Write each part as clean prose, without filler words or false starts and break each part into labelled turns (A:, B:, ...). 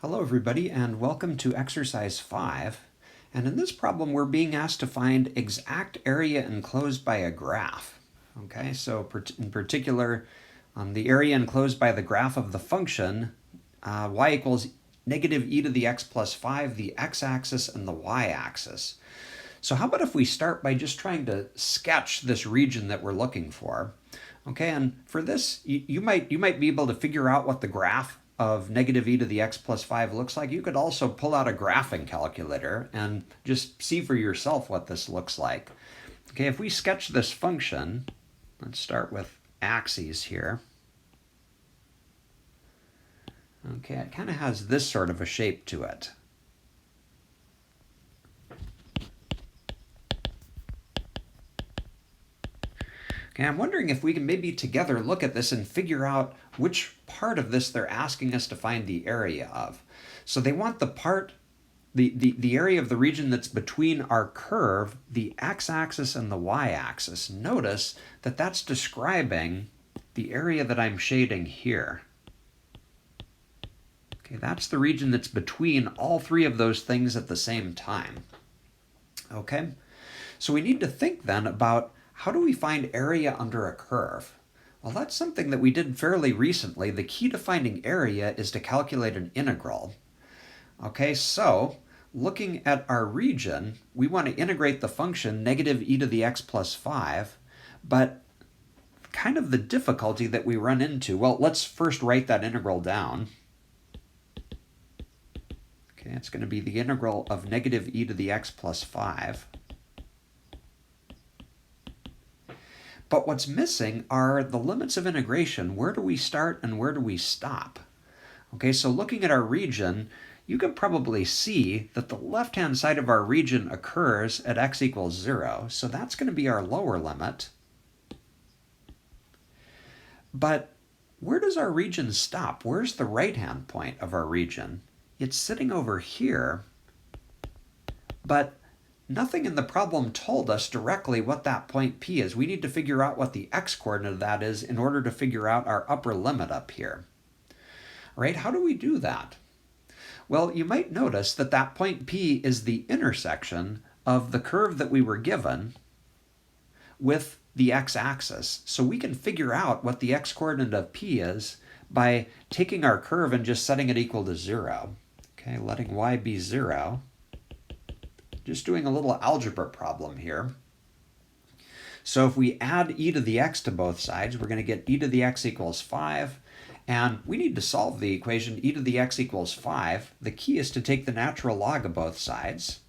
A: Hello everybody and welcome to exercise 5. And in this problem we're being asked to find exact area enclosed by a graph. Okay, so in particular the area enclosed by the graph of the function y equals negative e to the x plus 5, the x-axis and the y-axis. So how about if we start by just trying to sketch this region that we're looking for. Okay, and for this you might be able to figure out what the graph of negative e to the x plus 5 looks like. You could also pull out a graphing calculator and just see for yourself what this looks like. Okay, if we sketch this function, let's start with axes here. Okay, it kind of has this sort of a shape to it. Okay, I'm wondering if we can maybe together look at this and figure out which part of this they're asking us to find the area of. So they want the part, the area of the region that's between our curve, the x-axis and the y-axis. Notice that that's describing the area that I'm shading here. Okay, that's the region that's between all three of those things at the same time. Okay, so we need to think then about how do we find area under a curve? Well, that's something that we did fairly recently. The key to finding area is to calculate an integral. Okay, so looking at our region, we want to integrate the function negative e to the x plus 5, but kind of the difficulty that we run into, well, let's first write that integral down. Okay, it's going to be the integral of negative e to the x plus 5. But what's missing are the limits of integration. Where do we start and where do we stop? Okay, so looking at our region, you can probably see that the left-hand side of our region occurs at x equals 0. So that's going to be our lower limit. But where does our region stop? Where's the right-hand point of our region? It's sitting over here, but nothing in the problem told us directly what that point P is. We need to figure out what the x-coordinate of that is in order to figure out our upper limit up here. All right, how do we do that? Well, you might notice that that point P is the intersection of the curve that we were given with the x-axis. So we can figure out what the x-coordinate of P is by taking our curve and just setting it equal to 0. Okay, letting y be 0. Just doing a little algebra problem here. So if we add e to the x to both sides, we're going to get e to the x equals 5. And we need to solve the equation e to the x equals 5. The key is to take the natural log of both sides.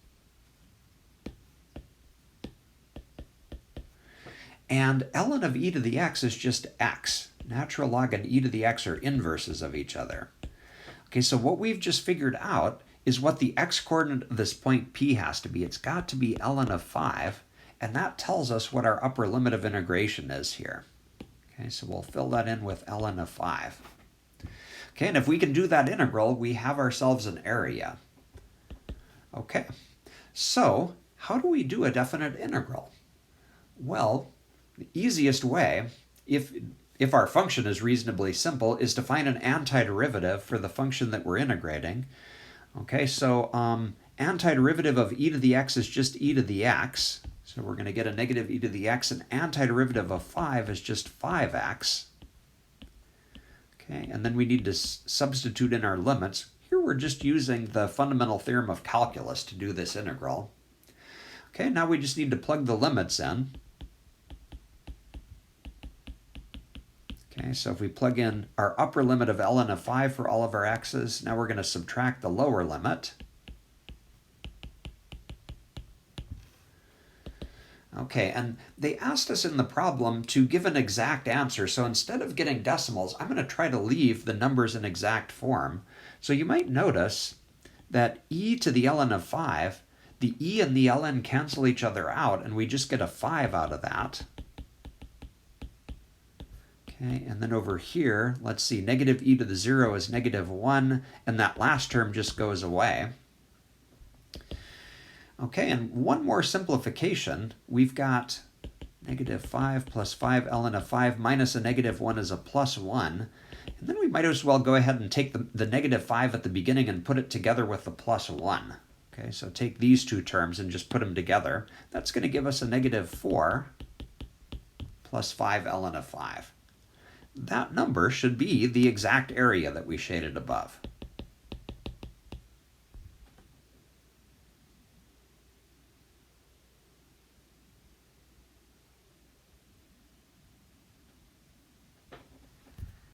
A: And ln of e to the x is just x. Natural log and e to the x are inverses of each other. Okay, so what we've just figured out is what the x-coordinate of this point P has to be. It's got to be ln of 5, and that tells us what our upper limit of integration is here. Okay, so we'll fill that in with ln of 5. Okay, and if we can do that integral, we have ourselves an area. Okay, so how do we do a definite integral? Well, the easiest way, if our function is reasonably simple, is to find an antiderivative for the function that we're integrating. Okay, so antiderivative of e to the x is just e to the x. So we're going to get a negative e to the x, and antiderivative of 5 is just 5x. Okay, and then we need to substitute in our limits. Here we're just using the fundamental theorem of calculus to do this integral. Okay, now we just need to plug the limits in. Okay, so if we plug in our upper limit of ln of 5 for all of our x's, now we're going to subtract the lower limit. Okay, and they asked us in the problem to give an exact answer, so instead of getting decimals, I'm going to try to leave the numbers in exact form. So you might notice that e to the ln of 5, the e and the ln cancel each other out, and we just get a 5 out of that. Okay, and then over here, let's see, negative e to the 0 is negative 1, and that last term just goes away. Okay, and one more simplification. We've got negative 5 plus 5 ln of 5 minus a negative 1 is a plus 1. And then we might as well go ahead and take the negative 5 at the beginning and put it together with the plus 1. Okay, so take these two terms and just put them together. That's going to give us a negative 4 plus 5 ln of 5. That number should be the exact area that we shaded above.